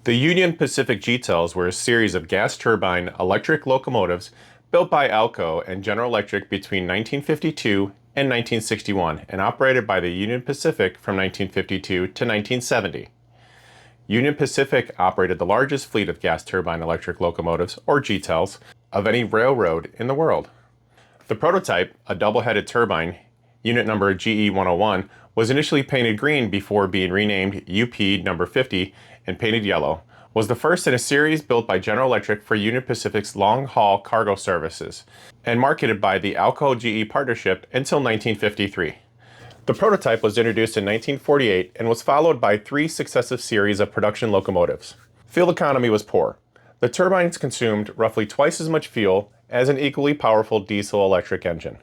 The Union Pacific G-tails were a series of gas turbine electric locomotives built by Alco and General Electric between 1952 and 1961 and operated by the Union Pacific from 1952 to 1970. Union Pacific operated the largest fleet of gas turbine electric locomotives, or G-tails, of any railroad in the world. The prototype, a double-headed turbine, unit number GE101, was initially painted green before being renamed UP number 50 and painted yellow, was the first in a series built by General Electric for Union Pacific's long-haul cargo services, and marketed by the Alco-GE partnership until 1953. The prototype was introduced in 1948 and was followed by 3 successive series of production locomotives. Fuel economy was poor. The turbines consumed roughly twice as much fuel as an equally powerful diesel-electric engine.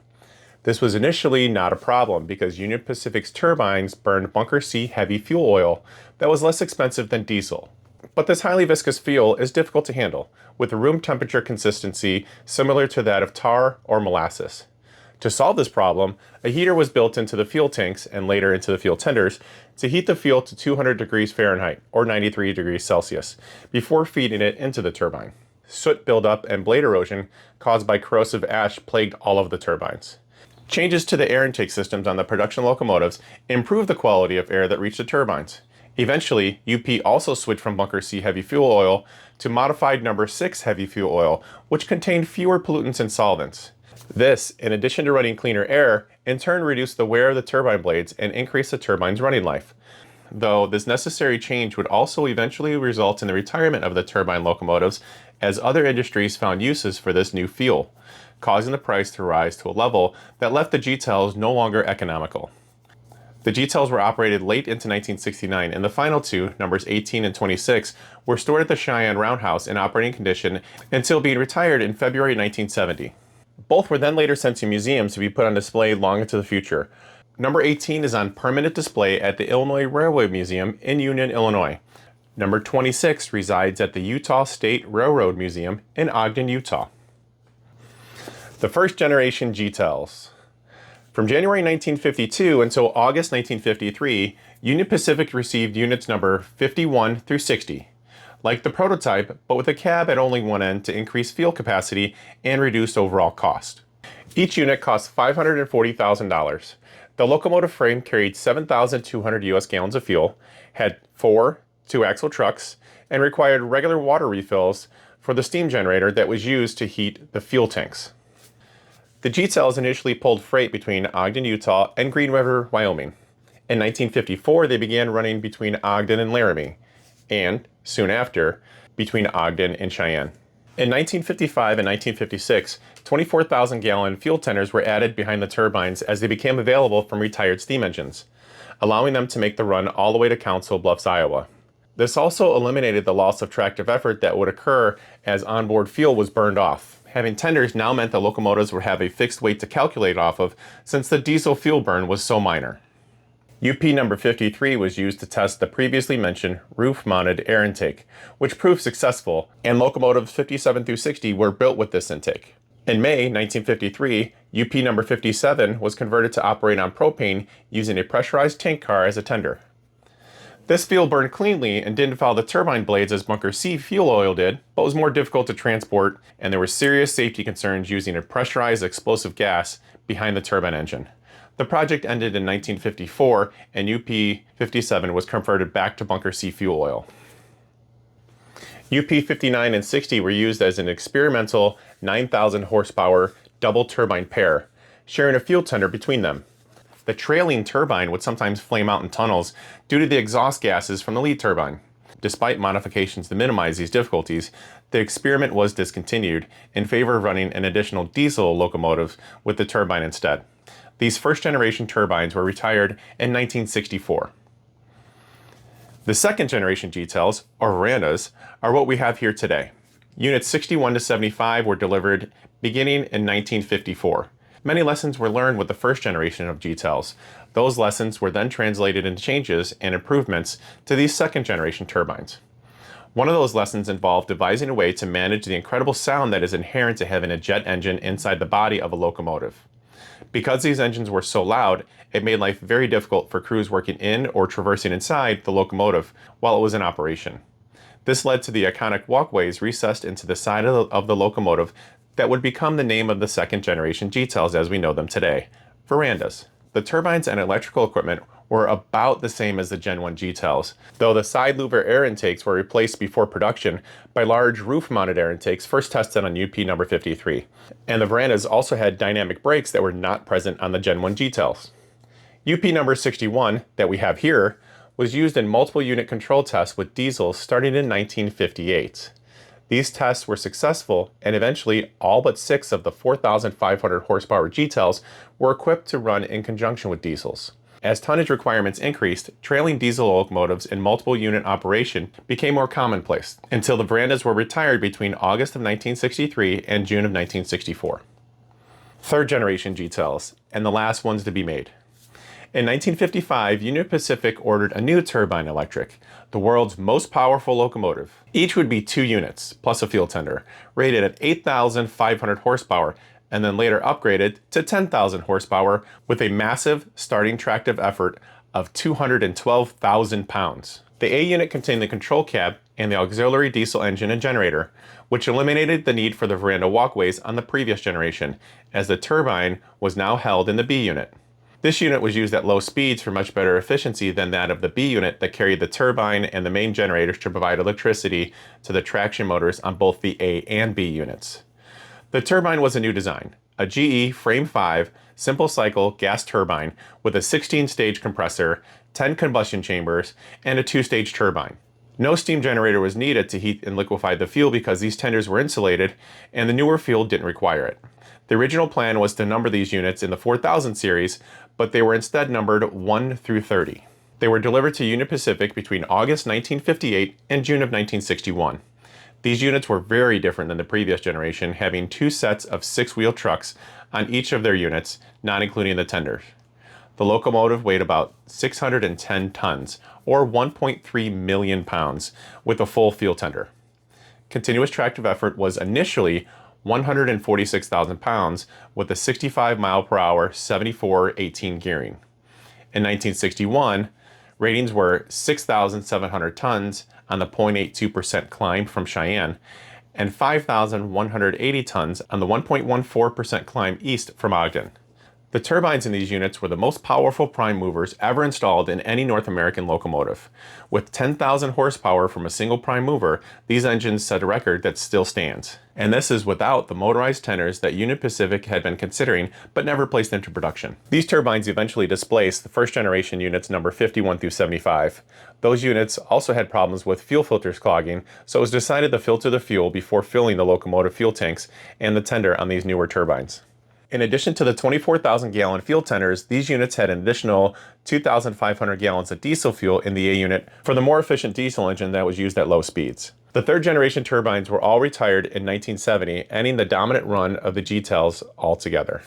This was initially not a problem because Union Pacific's turbines burned bunker C heavy fuel oil that was less expensive than diesel. But this highly viscous fuel is difficult to handle, with a room temperature consistency similar to that of tar or molasses. To solve this problem, a heater was built into the fuel tanks and later into the fuel tenders to heat the fuel to 200 degrees Fahrenheit or 93 degrees Celsius before feeding it into the turbine. Soot buildup and blade erosion caused by corrosive ash plagued all of the turbines. Changes to the air intake systems on the production locomotives improved the quality of air that reached the turbines. Eventually, UP also switched from bunker C heavy fuel oil to modified number 6 heavy fuel oil, which contained fewer pollutants and solvents. This, in addition to running cleaner air, in turn reduced the wear of the turbine blades and increased the turbine's running life. Though this necessary change would also eventually result in the retirement of the turbine locomotives as other industries found uses for this new fuel, causing the price to rise to a level that left the G-tails no longer economical. The G-tails were operated late into 1969, and the final 2, numbers 18 and 26, were stored at the Cheyenne Roundhouse in operating condition until being retired in February 1970. Both were then later sent to museums to be put on display long into the future. Number 18 is on permanent display at the Illinois Railway Museum in Union, Illinois. Number 26 resides at the Utah State Railroad Museum in Ogden, Utah. The first generation G-tails. From January 1952 until August 1953, Union Pacific received units number 51 through 60. Like the prototype, but with a cab at only one end to increase fuel capacity and reduce overall cost. Each unit cost $540,000. The locomotive frame carried 7,200 US gallons of fuel, had 4 two-axle trucks, and required regular water refills for the steam generator that was used to heat the fuel tanks. The G-tails initially pulled freight between Ogden, Utah and Green River, Wyoming. In 1954, they began running between Ogden and Laramie, and, soon after, between Ogden and Cheyenne. In 1955 and 1956, 24,000-gallon fuel tenders were added behind the turbines as they became available from retired steam engines, allowing them to make the run all the way to Council Bluffs, Iowa. This also eliminated the loss of tractive effort that would occur as onboard fuel was burned off. Having tenders now meant the locomotives would have a fixed weight to calculate off of since the diesel fuel burn was so minor. UP number 53 was used to test the previously mentioned roof-mounted air intake, which proved successful, and locomotives 57 through 60 were built with this intake. In May 1953, UP number 57 was converted to operate on propane using a pressurized tank car as a tender. This fuel burned cleanly and didn't follow the turbine blades as bunker C fuel oil did, but was more difficult to transport, and there were serious safety concerns using a pressurized explosive gas behind the turbine engine. The project ended in 1954, and UP 57 was converted back to bunker C fuel oil. UP 59 and 60 were used as an experimental 9,000 horsepower double turbine pair, sharing a fuel tender between them. The trailing turbine would sometimes flame out in tunnels due to the exhaust gases from the lead turbine. Despite modifications to minimize these difficulties, the experiment was discontinued in favor of running an additional diesel locomotive with the turbine instead. These first-generation turbines were retired in 1964. The second-generation G-tails, or Verandas, are what we have here today. Units 61 to 75 were delivered beginning in 1954. Many lessons were learned with the first generation of G-tails. Those lessons were then translated into changes and improvements to these second-generation turbines. One of those lessons involved devising a way to manage the incredible sound that is inherent to having a jet engine inside the body of a locomotive. Because these engines were so loud, it made life very difficult for crews working in or traversing inside the locomotive while it was in operation. This led to the iconic walkways recessed into the side of the locomotive that would become the name of the second generation G-tails as we know them today, verandas. The turbines and electrical equipment were about the same as the Gen 1 G-tails, though the side louver air intakes were replaced before production by large roof-mounted air intakes first tested on UP number 53. And the verandas also had dynamic brakes that were not present on the Gen 1 G-tails. UP number 61, that we have here, was used in multiple unit control tests with diesels starting in 1958. These tests were successful, and eventually all but 6 of the 4,500 horsepower G-tails were equipped to run in conjunction with diesels. As tonnage requirements increased, trailing diesel locomotives in multiple unit operation became more commonplace, until the verandas were retired between August of 1963 and June of 1964. Third generation G-tails, and the last ones to be made. In 1955, Union Pacific ordered a new turbine electric, the world's most powerful locomotive. Each would be 2 units, plus a fuel tender, rated at 8,500 horsepower, and then later upgraded to 10,000 horsepower with a massive starting tractive effort of 212,000 pounds. The A unit contained the control cab and the auxiliary diesel engine and generator, which eliminated the need for the veranda walkways on the previous generation, as the turbine was now held in the B unit. This unit was used at low speeds for much better efficiency than that of the B unit that carried the turbine and the main generators to provide electricity to the traction motors on both the A and B units. The turbine was a new design, a GE Frame 5 simple cycle gas turbine with a 16-stage compressor, 10 combustion chambers, and a 2-stage turbine. No steam generator was needed to heat and liquefy the fuel because these tenders were insulated and the newer fuel didn't require it. The original plan was to number these units in the 4000 series, but they were instead numbered 1 through 30. They were delivered to Union Pacific between August 1958 and June of 1961. These units were very different than the previous generation, having 2 sets of 6-wheel trucks on each of their units, not including the tenders. The locomotive weighed about 610 tons, or 1.3 million pounds, with a full fuel tender. Continuous tractive effort was initially 146,000 pounds with a 65 mile per hour 74/18 gearing. In 1961, ratings were 6,700 tons on the 0.82% climb from Cheyenne and 5,180 tons on the 1.14% climb east from Ogden. The turbines in these units were the most powerful prime movers ever installed in any North American locomotive. With 10,000 horsepower from a single prime mover, these engines set a record that still stands. And this is without the motorized tenders that Union Pacific had been considering but never placed into production. These turbines eventually displaced the first generation units number 51 through 75. Those units also had problems with fuel filters clogging, so it was decided to filter the fuel before filling the locomotive fuel tanks and the tender on these newer turbines. In addition to the 24,000 gallon fuel tenders, these units had an additional 2,500 gallons of diesel fuel in the A unit for the more efficient diesel engine that was used at low speeds. The third generation turbines were all retired in 1970, ending the dominant run of the G-tails altogether.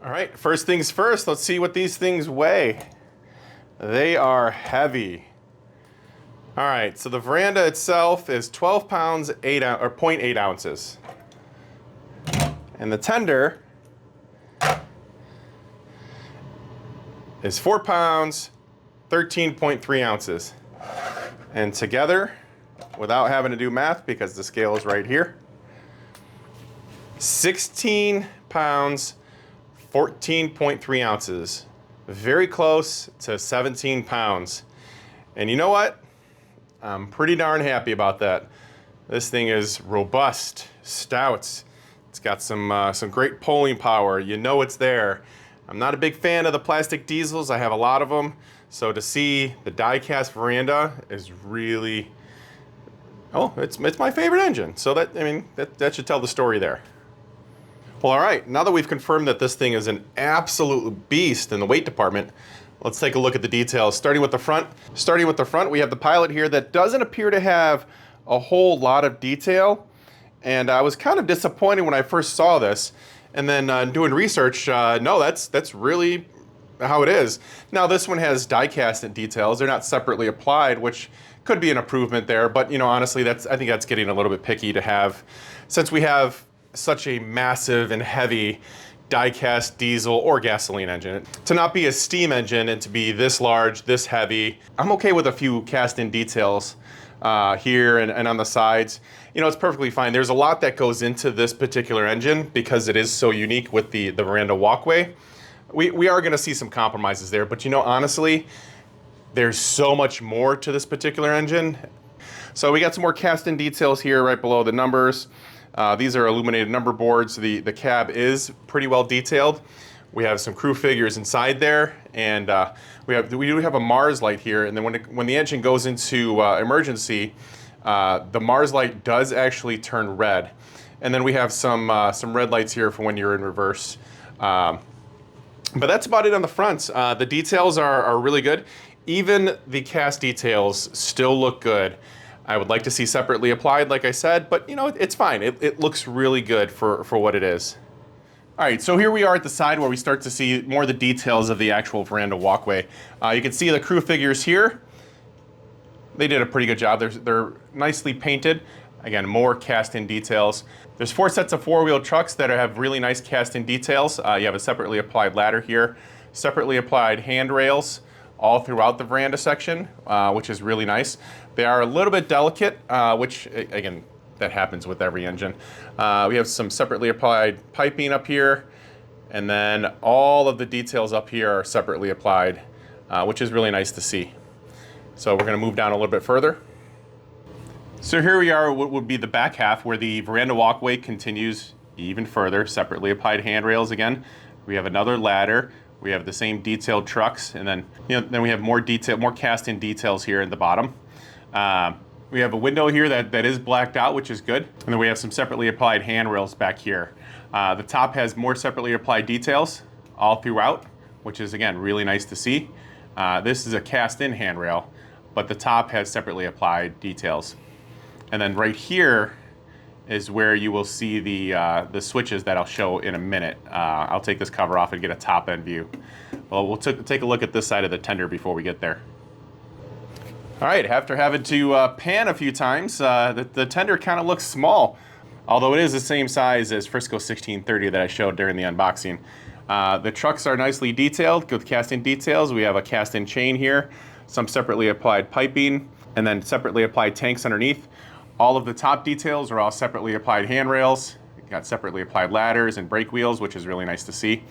All right, first things first, let's see what these things weigh. They are heavy. All right, so the veranda itself is 12 pounds, 0.8 ounces. And the tender is 4 pounds, 13.3 ounces. And together, without having to do math because the scale is right here, 16 pounds, 14.3 ounces. Very close to 17 pounds. And you know what? I'm pretty darn happy about that. This thing is robust, stout. It's got some great pulling power. You know it's there. I'm not a big fan of the plastic diesels. I have a lot of them. So to see the die-cast veranda is really, it's my favorite engine. So that should tell the story there. Well, all right, now that we've confirmed that this thing is an absolute beast in the weight department, let's take a look at the details. Starting with the front, we have the pilot here that doesn't appear to have a whole lot of detail. And I was kind of disappointed when I first saw this. And then doing research, no, that's really how it is. Now this one has die-cast details. They're not separately applied, which could be an improvement there. But honestly, I think that's getting a little bit picky to have, since we have such a massive and heavy die-cast diesel or gasoline engine. To not be a steam engine and to be this large, this heavy, I'm okay with a few cast-in details. here and on the sides. You know, it's perfectly fine. There's a lot that goes into this particular engine because it is so unique with the Veranda walkway. We are going to see some compromises there, but you know, honestly, there's so much more to this particular engine. So we got some more cast-in details here right below the numbers. These are illuminated number boards. The cab is pretty well detailed. We have some crew figures inside there, and we do have a Mars light here. And then when the engine goes into emergency, the Mars light does actually turn red. And then we have some red lights here for when you're in reverse. But that's about it on the front. The details are really good. Even the cast details still look good. I would like to see separately applied, like I said, but you know, it's fine. It looks really good for what it is. All right, so here we are at the side where we start to see more of the details of the actual veranda walkway. You can see the crew figures here. They did a pretty good job. They're nicely painted. Again, more cast-in details. There's 4 sets of 4-wheel trucks that have really nice cast-in details. You have a separately applied ladder here, separately applied handrails all throughout the veranda section, which is really nice. They are a little bit delicate, which, again, that happens with every engine. We have some separately applied piping up here, and then all of the details up here are separately applied, which is really nice to see. So we're going to move down a little bit further. So here we are, what would be the back half, where the veranda walkway continues even further. Separately applied handrails again. We have another ladder. We have the same detailed trucks, and then then we have more detail, more cast-in details here at the bottom. We have a window here that is blacked out, which is good. And then we have some separately applied handrails back here. The top has more separately applied details all throughout, which is, again, really nice to see. This is a cast-in handrail, but the top has separately applied details. And then right here is where you will see the switches that I'll show in a minute. I'll take this cover off and get a top-end view. Well, we'll take a look at this side of the tender before we get there. All right, after having to pan a few times, the tender kind of looks small, although it is the same size as Frisco 1630 that I showed during the unboxing. The trucks are nicely detailed with cast-in details. We have a cast-in chain here, some separately applied piping, and then separately applied tanks underneath. All of the top details are all separately applied handrails. We've got separately applied ladders and brake wheels, which is really nice to see.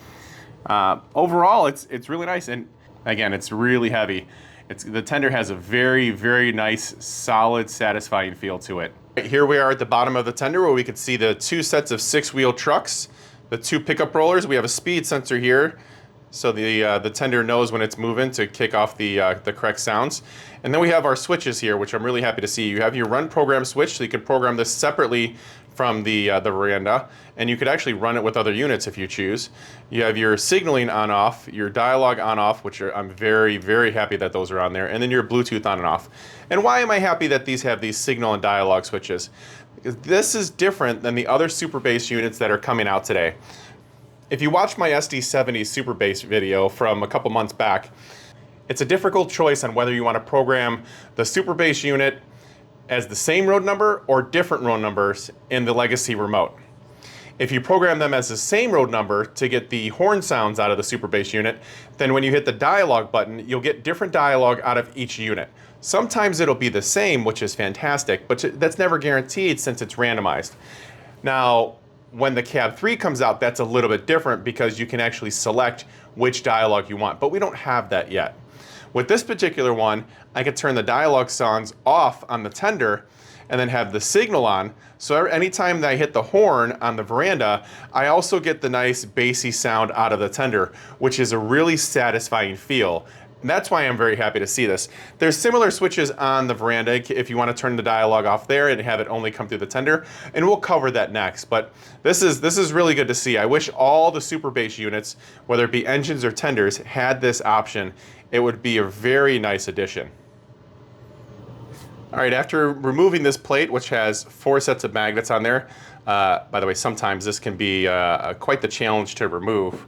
Overall, it's really nice, and again, it's really heavy. The tender has a very, very nice, solid, satisfying feel to it. Here we are at the bottom of the tender where we can see the 2 sets of 6-wheel trucks, the 2 pickup rollers. We have a speed sensor here, so the tender knows when it's moving to kick off the correct sounds. And then we have our switches here, which I'm really happy to see. You have your run program switch, so you can program this separately from the veranda, and you could actually run it with other units if you choose. You have your signaling on off, your dialogue on off, which I'm very, very happy that those are on there, and then your Bluetooth on and off. And why am I happy that these have these signal and dialogue switches? Because this is different than the other super bass units that are coming out today. If you watch my SD70 super bass video from a couple months back, it's a difficult choice on whether you want to program the super bass unit as the same road number or different road numbers in the legacy remote. If you program them as the same road number to get the horn sounds out of the super bass unit, then when you hit the dialogue button, you'll get different dialogue out of each unit. Sometimes it'll be the same, which is fantastic, but that's never guaranteed since it's randomized. Now, when the Cab 3 comes out, that's a little bit different because you can actually select which dialogue you want, but we don't have that yet. With this particular one, I could turn the dialogue sounds off on the tender and then have the signal on. So anytime that I hit the horn on the veranda, I also get the nice bassy sound out of the tender, which is a really satisfying feel. And that's why I'm very happy to see this. There's similar switches on the veranda if you want to turn the dialogue off there and have it only come through the tender, and we'll cover that next. But this is really good to see. I wish all the super bass units, whether it be engines or tenders, had this option. It would be a very nice addition. All right, after removing this plate, which has 4 sets of magnets on there, by the way, sometimes this can be quite the challenge to remove.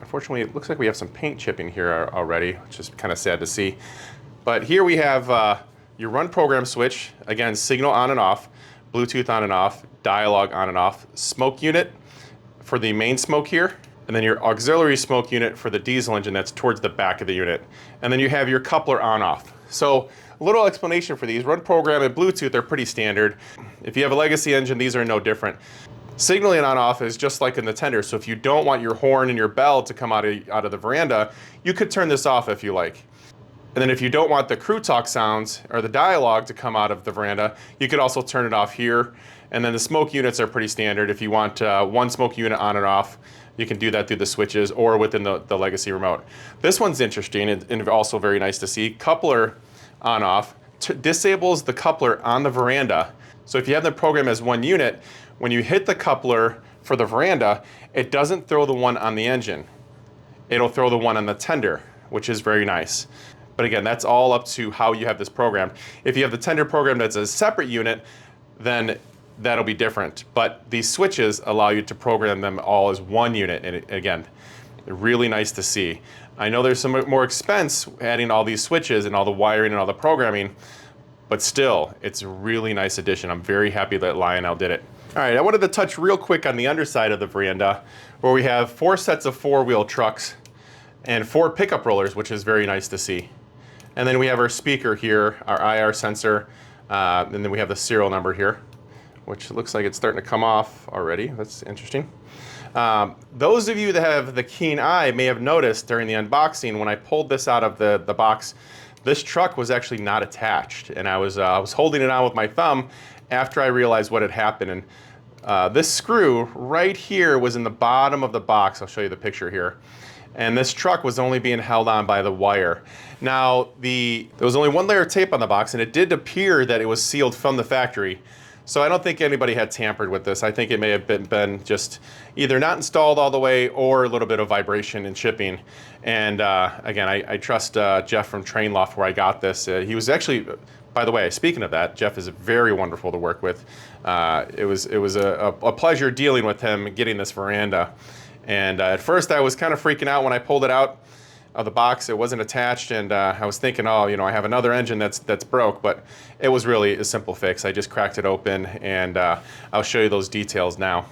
Unfortunately, it looks like we have some paint chipping here already, which is kind of sad to see. But here we have your run program switch, again, signal on and off, Bluetooth on and off, dialogue on and off, smoke unit for the main smoke here, and then your auxiliary smoke unit for the diesel engine that's towards the back of the unit. And then you have your coupler on off. So A little explanation for these. Run program and Bluetooth, they're pretty standard. If you have a legacy engine, these are no different. Signaling on off is just like in the tender, so if you don't want your horn and your bell to come out of the veranda, you could turn this off if you like. And then if you don't want the crew talk sounds or the dialogue to come out of the veranda, you could also turn it off here. And then the smoke units are pretty standard. If you want one smoke unit on and off, you can do that through the switches or within the legacy remote. This one's interesting and also very nice to see. Coupler on off disables the coupler on the veranda. So if you have the program as one unit, when you hit the coupler for the veranda, it doesn't throw the one on the engine. It'll throw the one on the tender, which is very nice. But again, that's all up to how you have this programmed. If you have the tender program that's a separate unit, then that'll be different. But these switches allow you to program them all as one unit. And again, really nice to see. I know there's some more expense adding all these switches and all the wiring and all the programming, but still, it's a really nice addition. I'm very happy that Lionel did it. All right, I wanted to touch real quick on the underside of the veranda, where we have 4 sets of 4-wheel trucks and 4 pickup rollers, which is very nice to see. And then we have our speaker here, our IR sensor, and then we have the serial number here, which looks like it's starting to come off already. That's interesting. Those of you that have the keen eye may have noticed during the unboxing when I pulled this out of the box, this truck was actually not attached, and I was holding it on with my thumb after I realized what had happened. And this screw right here was in the bottom of the box. I'll show you the picture here. And this truck was only being held on by the wire. Now, there was only 1 layer of tape on the box, and it did appear that it was sealed from the factory. So I don't think anybody had tampered with this. I think it may have been just either not installed all the way or a little bit of vibration in shipping. And again, I trust Jeff from Train Loft where I got this. He was actually, by the way, speaking of that, Jeff is very wonderful to work with. It was a pleasure dealing with him getting this veranda. And at first I was kind of freaking out when I pulled it out of the box. It wasn't attached, and I was thinking, oh, you know, I have another engine that's broke, but it was really a simple fix. I just cracked it open, and I'll show you those details now.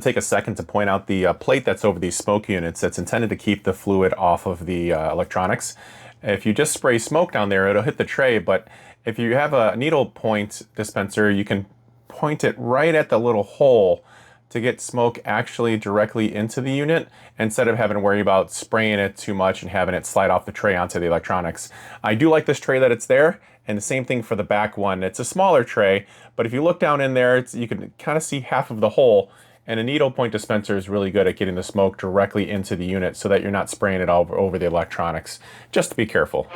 Take a second to point out the plate that's over these smoke units that's intended to keep the fluid off of the electronics. If you just spray smoke down there, it'll hit the tray, but if you have a needle point dispenser, you can point it right at the little hole to get smoke actually directly into the unit instead of having to worry about spraying it too much and having it slide off the tray onto the electronics. I do like this tray that it's there, and the same thing for the back one. It's a smaller tray, but if you look down in there, you can kind of see half of the hole, and a needle point dispenser is really good at getting the smoke directly into the unit so that you're not spraying it all over the electronics. Just be careful.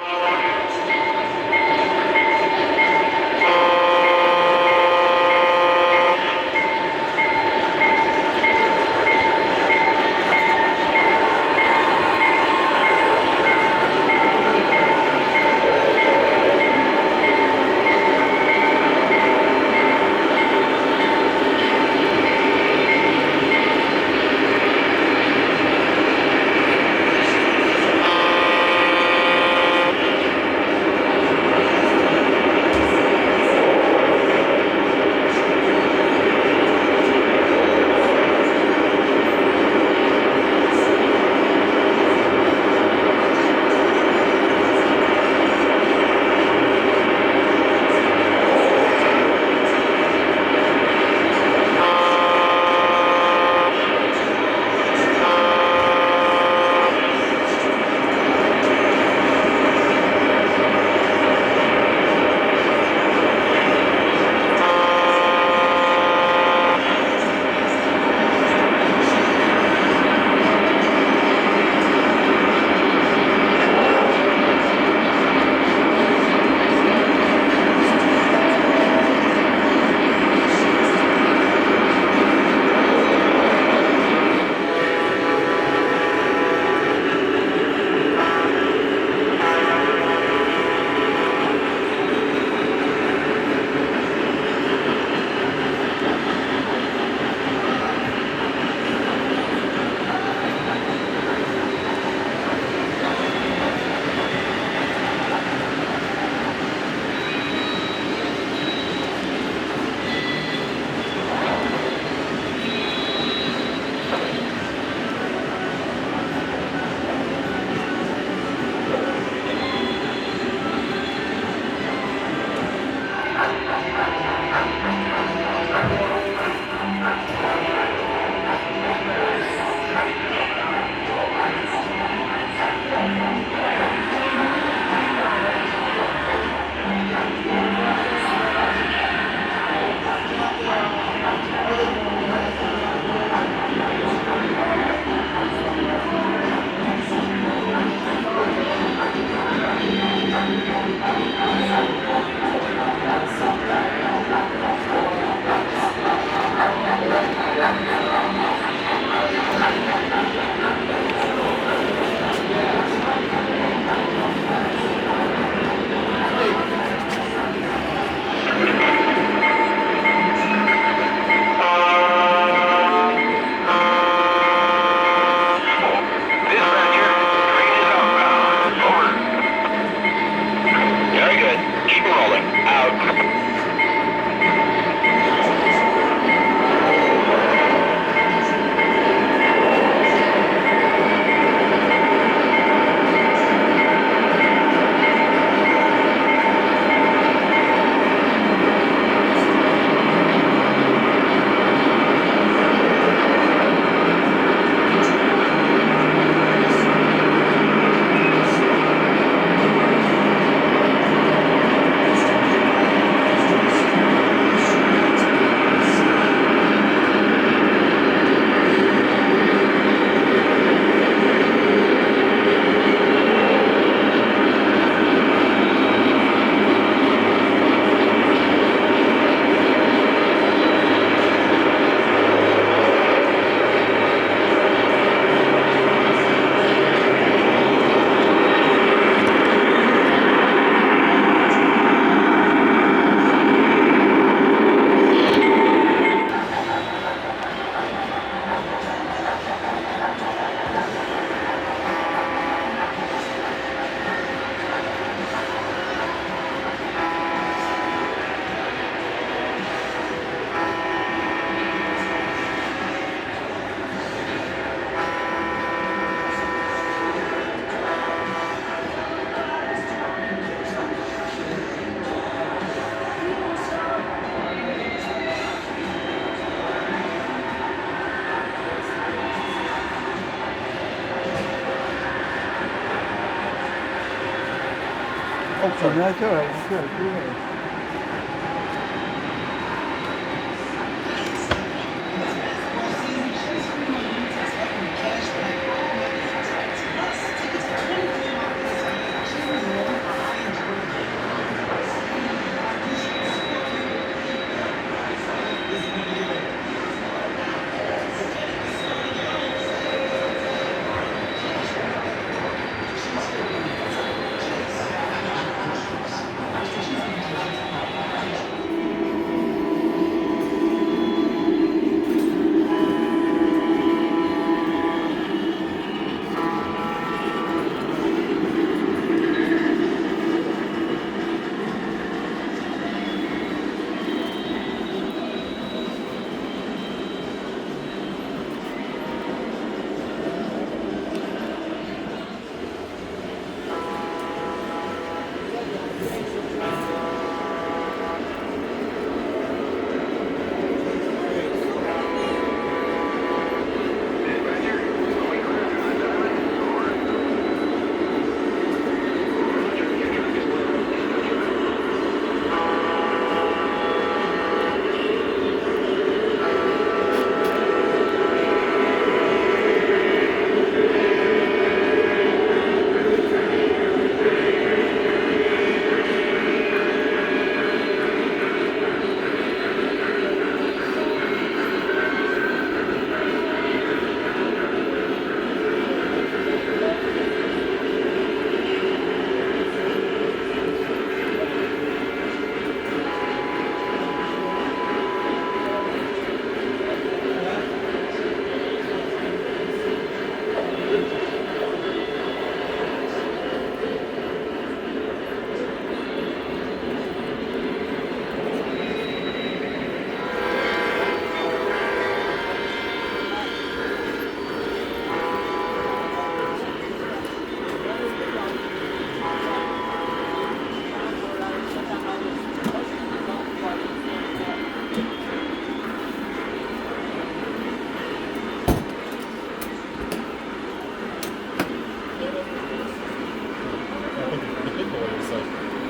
Oh, sorry. No, it's all right. It's good. Go ahead.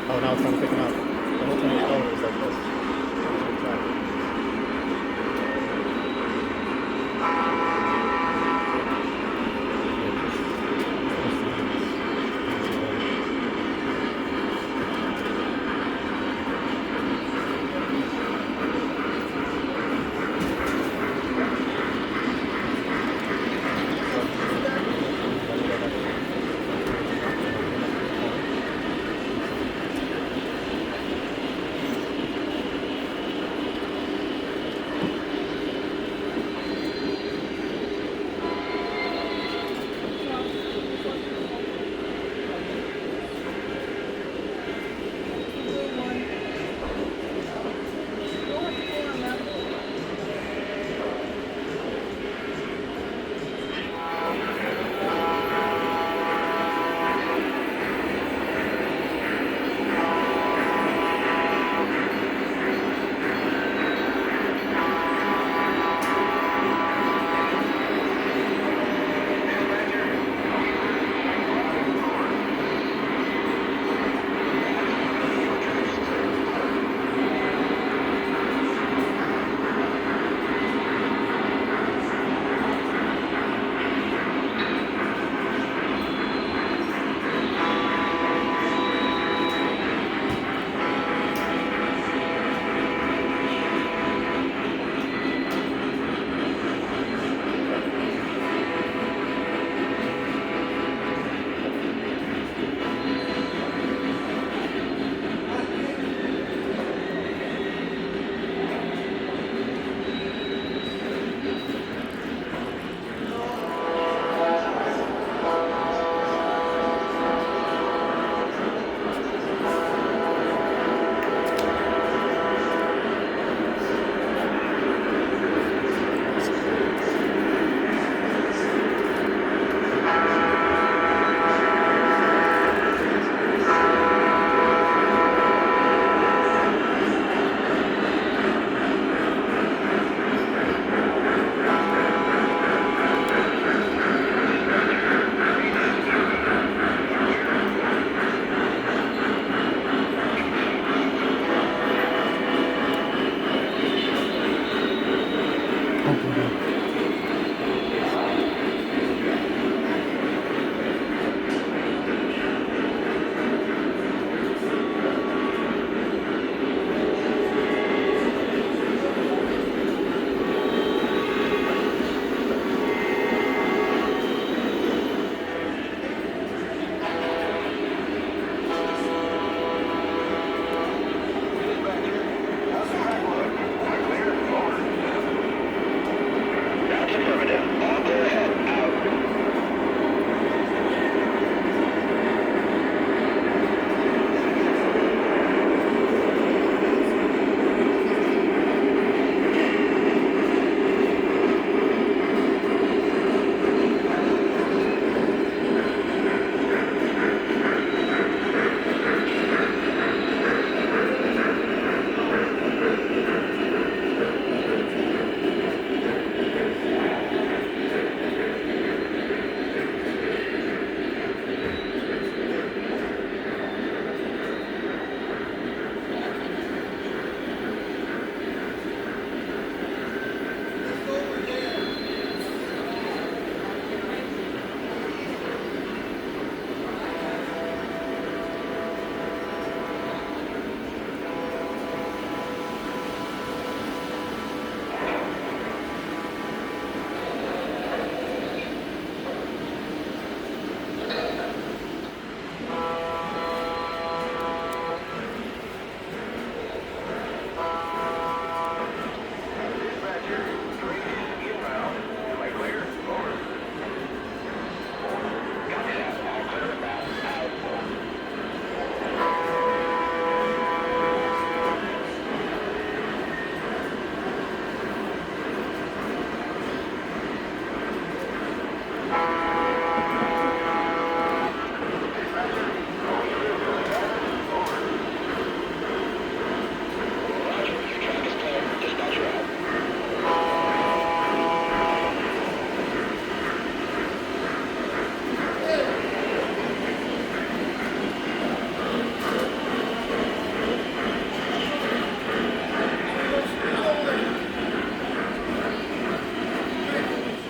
Oh, now it's trying to pick him up. The whole time the color is like this.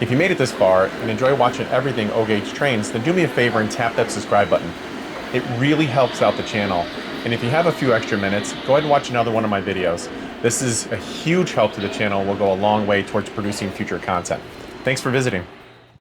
If you made it this far and enjoy watching everything O-Gauge trains, then do me a favor and tap that subscribe button. It really helps out the channel. And if you have a few extra minutes, go ahead and watch another one of my videos. This is a huge help to the channel and will go a long way towards producing future content. Thanks for visiting.